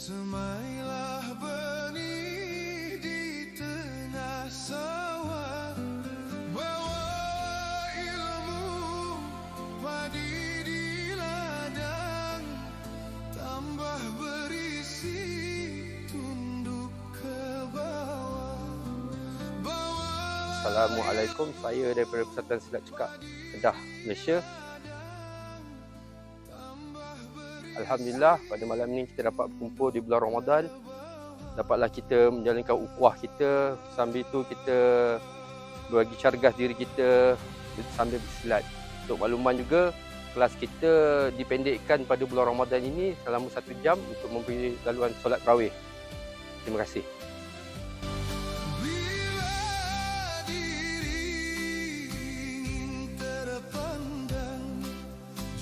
Semailah benih di tengah sawah, bawa ilmu padi di ladang, tambah berisi tunduk ke bawah. Assalamualaikum, saya daripada Persatuan Silat Cekak Kedah, Malaysia. Alhamdulillah, pada malam ini kita dapat berkumpul di bulan Ramadan. Dapatlah kita menjalankan ukhuwah kita, sambil itu kita berbagi cargas diri kita sambil bersilat. Untuk makluman juga, kelas kita dipendekkan pada bulan Ramadan ini selama 1 jam untuk memberi laluan solat tarawih. Terima kasih.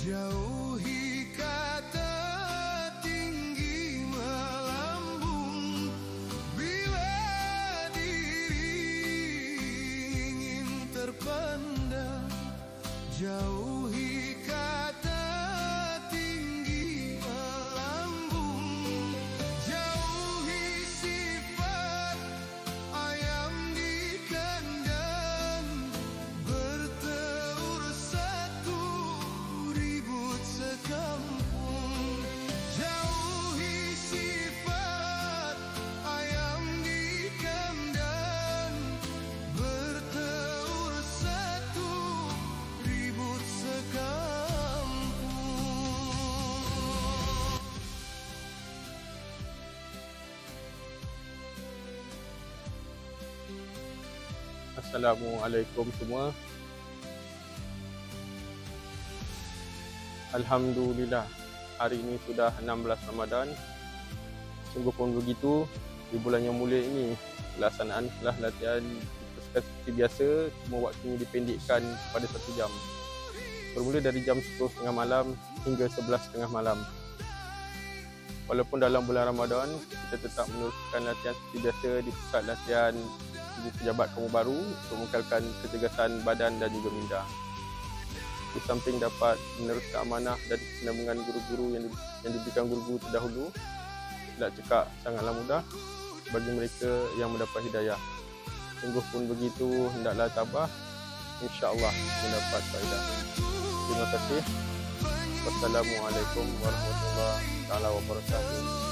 Jauhi kata tinggi melambung, bila diri ingin terpandang. Jauhi kata tinggi melambung, jauhi sifat ayam di kandang, bertelur satu ribut sekampung. Jauhi sifat ayam di kandang, bertelur satu ribut sekampung. Assalamualaikum semua. Alhamdulillah, hari ini sudah 16 Ramadan. Sungguh pun begitu, di bulan yang mulia ini pelaksanaan kelas latihan seperti biasa, cuma waktunya dipendekkan pada 1 jam. Bermula dari jam 10.30 malam hingga 11.30 malam. Walaupun dalam bulan Ramadan, kita tetap meneruskan latihan seperti biasa di pusat latihan Ibu Pejabat Kamu Baru untuk mengekalkan ketegasan badan dan juga minda. Di samping dapat meneruskan amanah dan kesinambungan guru-guru yang diberikan guru-guru terdahulu, silat cekak sangatlah mudah bagi mereka yang mendapat hidayah. Sungguh pun begitu, hendaklah tabah, insya-Allah mendapat faedah. Terima kasih. Wassalamualaikum warahmatullahi wabarakatuh.